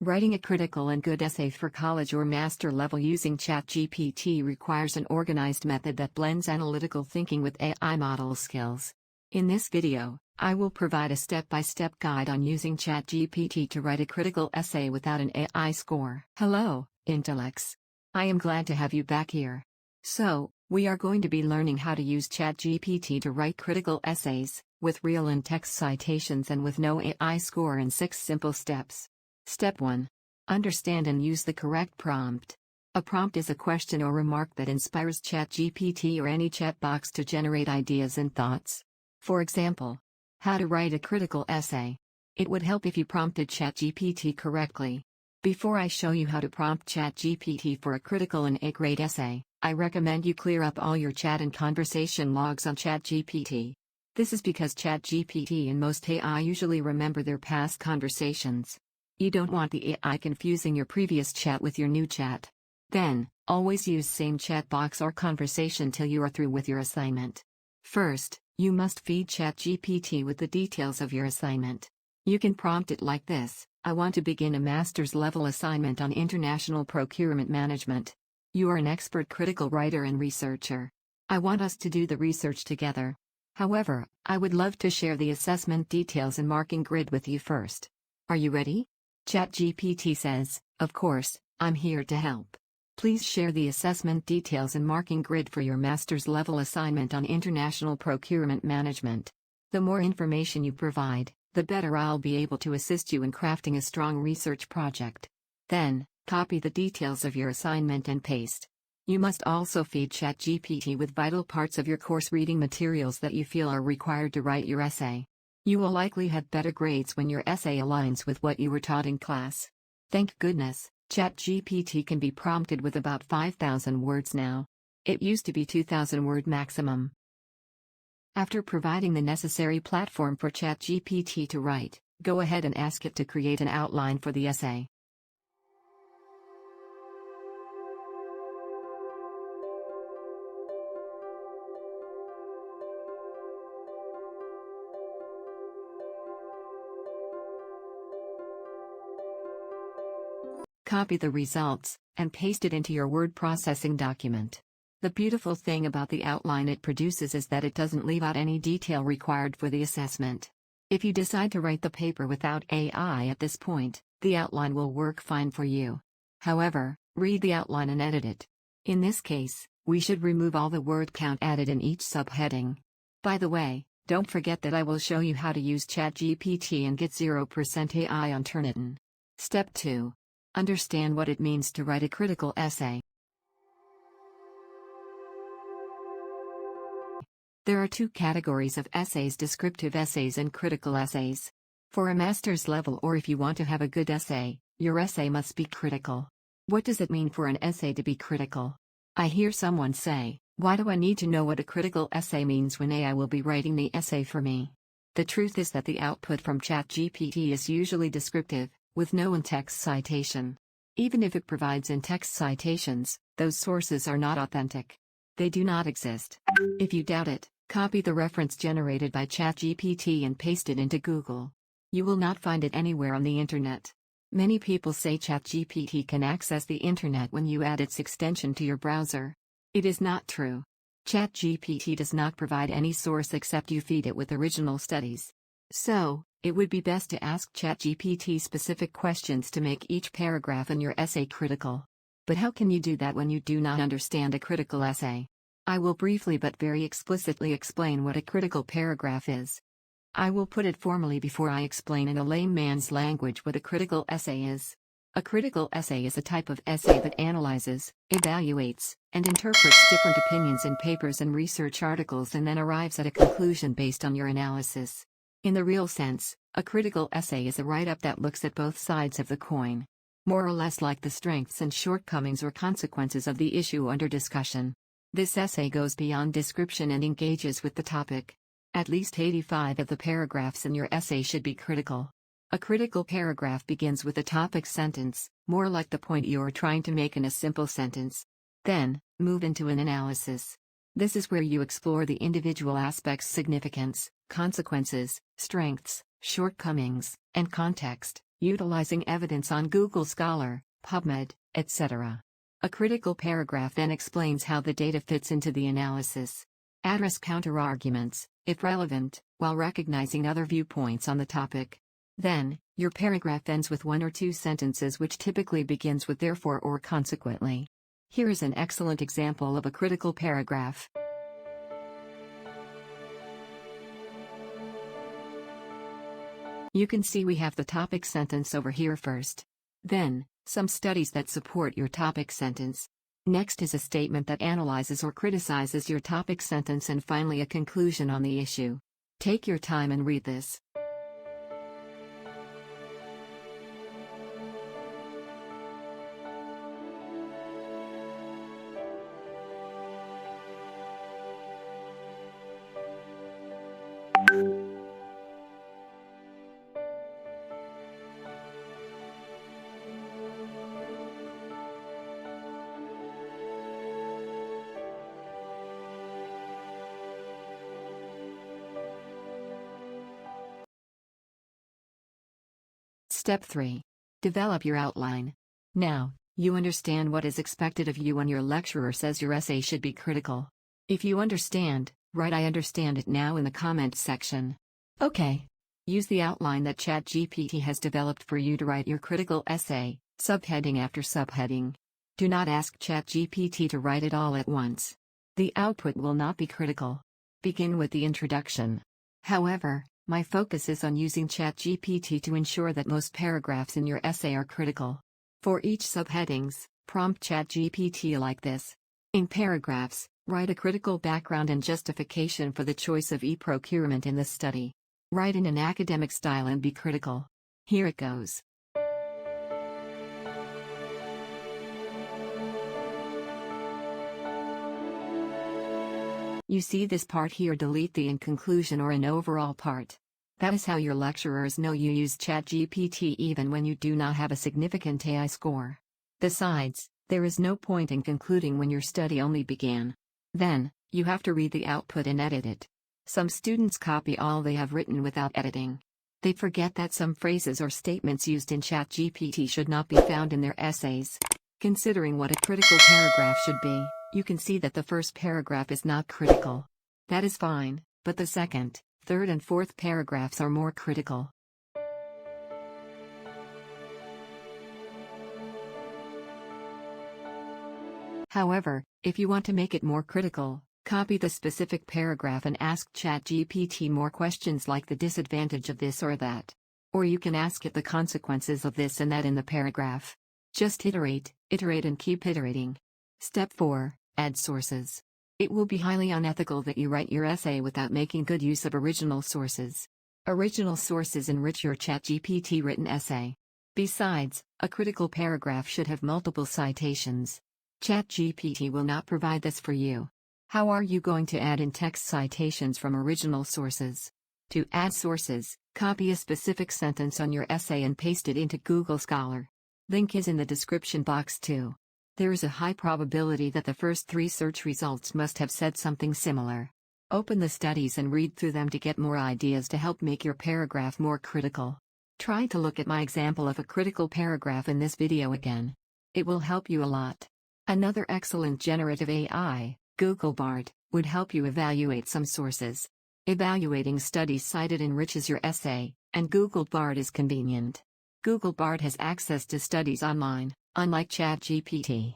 Writing a critical and good essay for college or master level using ChatGPT requires an organized method that blends analytical thinking with AI model skills. In this video, I will provide a step-by-step guide on using ChatGPT to write a critical essay without an AI score. Hello, intellects. I am glad to have you back here. So, we are going to be learning how to use ChatGPT to write critical essays, with real in-text citations and with no AI score in 6 simple steps. Step 1. Understand and use the correct prompt. A prompt is a question or remark that inspires ChatGPT or any chat box to generate ideas and thoughts. For example, how to write a critical essay. It would help if you prompted ChatGPT correctly. Before I show you how to prompt ChatGPT for a critical and A-grade essay, I recommend you clear up all your chat and conversation logs on ChatGPT. This is because ChatGPT and most AI usually remember their past conversations. You don't want the AI confusing your previous chat with your new chat. Then, always use same chat box or conversation till you are through with your assignment. First, you must feed ChatGPT with the details of your assignment. You can prompt it like this: I want to begin a master's level assignment on international procurement management. You are an expert critical writer and researcher. I want us to do the research together. However, I would love to share the assessment details and marking grid with you first. Are you ready? ChatGPT says, of course, I'm here to help. Please share the assessment details and marking grid for your master's level assignment on international procurement management. The more information you provide, the better I'll be able to assist you in crafting a strong research project. Then, copy the details of your assignment and paste. You must also feed ChatGPT with vital parts of your course reading materials that you feel are required to write your essay. You will likely have better grades when your essay aligns with what you were taught in class. Thank goodness, ChatGPT can be prompted with about 5,000 words now. It used to be 2,000 word maximum. After providing the necessary platform for ChatGPT to write, go ahead and ask it to create an outline for the essay. Copy the results, and paste it into your word processing document. The beautiful thing about the outline it produces is that it doesn't leave out any detail required for the assessment. If you decide to write the paper without AI at this point, the outline will work fine for you. However, read the outline and edit it. In this case, we should remove all the word count added in each subheading. By the way, don't forget that I will show you how to use ChatGPT and get 0% AI on Turnitin. Step 2. Understand what it means to write a critical essay. There are 2 categories of essays: descriptive essays and critical essays. For a master's level, or if you want to have a good essay, your essay must be critical. What does it mean for an essay to be critical? I hear someone say, why do I need to know what a critical essay means when AI will be writing the essay for me? The truth is that the output from ChatGPT is usually descriptive, with no in-text citation. Even if it provides in-text citations, those sources are not authentic. They do not exist. If you doubt it, copy the reference generated by ChatGPT and paste it into Google. You will not find it anywhere on the internet. Many people say ChatGPT can access the internet when you add its extension to your browser. It is not true. ChatGPT does not provide any source except you feed it with original studies. So, it would be best to ask ChatGPT specific questions to make each paragraph in your essay critical. But how can you do that when you do not understand a critical essay? I will briefly but very explicitly explain what a critical paragraph is. I will put it formally before I explain in a layman's language what a critical essay is. A critical essay is a type of essay that analyzes, evaluates, and interprets different opinions in papers and research articles and then arrives at a conclusion based on your analysis. In the real sense, a critical essay is a write-up that looks at both sides of the coin. More or less like the strengths and shortcomings or consequences of the issue under discussion. This essay goes beyond description and engages with the topic. At least 85 of the paragraphs in your essay should be critical. A critical paragraph begins with a topic sentence, more like the point you are trying to make in a simple sentence. Then, move into an analysis. This is where you explore the individual aspects' significance, consequences, strengths, shortcomings, and context. utilizing evidence on Google Scholar, PubMed, etc. A critical paragraph then explains how the data fits into the analysis. Address counterarguments, if relevant, while recognizing other viewpoints on the topic. Then, your paragraph ends with one or two sentences which typically begins with therefore or consequently. Here is an excellent example of a critical paragraph. You can see we have the topic sentence over here first. Then, some studies that support your topic sentence. Next is a statement that analyzes or criticizes your topic sentence, and finally a conclusion on the issue. Take your time and read this. Step 3. Develop your outline. Now, you understand what is expected of you when your lecturer says your essay should be critical. If you understand, write "I understand it" now in the comment section. Okay. Use the outline that ChatGPT has developed for you to write your critical essay, subheading after subheading. Do not ask ChatGPT to write it all at once. The output will not be critical. Begin with the introduction. However, my focus is on using ChatGPT to ensure that most paragraphs in your essay are critical. For each subheadings, prompt ChatGPT like this. In paragraphs, write a critical background and justification for the choice of e-procurement in this study. Write in an academic style and be critical. Here it goes. You see this part here, delete the "in conclusion" or "in overall" part. That is how your lecturers know you use ChatGPT even when you do not have a significant AI score. Besides, there is no point in concluding when your study only began. Then, you have to read the output and edit it. Some students copy all they have written without editing. They forget that some phrases or statements used in ChatGPT should not be found in their essays. Considering what a critical paragraph should be, you can see that the first paragraph is not critical. That is fine, but the second, third and fourth paragraphs are more critical. However, if you want to make it more critical, copy the specific paragraph and ask ChatGPT more questions like the disadvantage of this or that. Or you can ask it the consequences of this and that in the paragraph. Just iterate and keep iterating. Step 4. Add sources. It will be highly unethical that you write your essay without making good use of original sources. Original sources enrich your ChatGPT written essay. Besides, a critical paragraph should have multiple citations. ChatGPT will not provide this for you. How are you going to add in-text citations from original sources? To add sources, copy a specific sentence on your essay and paste it into Google Scholar. Link is in the description box too. There is a high probability that the first 3 search results must have said something similar. Open the studies and read through them to get more ideas to help make your paragraph more critical. Try to look at my example of a critical paragraph in this video again. It will help you a lot. Another excellent generative AI, Google Bard, would help you evaluate some sources. Evaluating studies cited enriches your essay, and Google Bard is convenient. Google Bard has access to studies online, unlike ChatGPT.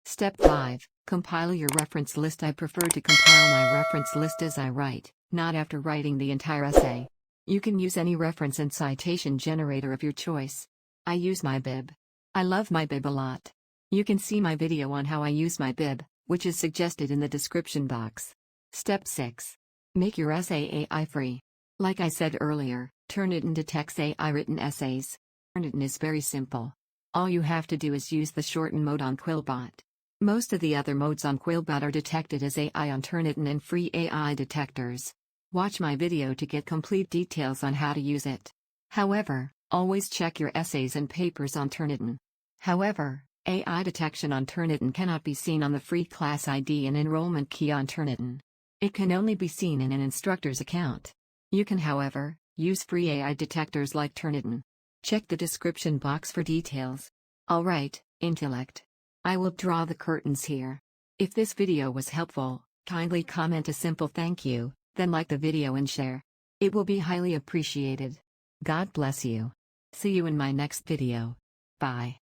Step 5. Compile your reference list. I prefer to compile my reference list as I write, not after writing the entire essay. You can use any reference and citation generator of your choice. I use MyBib. I love MyBib a lot. You can see my video on how I use MyBib, which is suggested in the description box. Step 6. Make your essay AI free. Like I said earlier, Turnitin detects AI written essays. Turnitin is very simple. All you have to do is use the shorten mode on Quillbot. Most of the other modes on Quillbot are detected as AI on Turnitin and free AI detectors. Watch my video to get complete details on how to use it. However, always check your essays and papers on Turnitin. However, AI detection on Turnitin cannot be seen on the free class ID and enrollment key on Turnitin. It can only be seen in an instructor's account. You can, however, use free AI detectors like Turnitin. Check the description box for details. Alright, intellect. I will draw the curtains here. If this video was helpful, kindly comment a simple thank you, then like the video and share. It will be highly appreciated. God bless you. See you in my next video. Bye.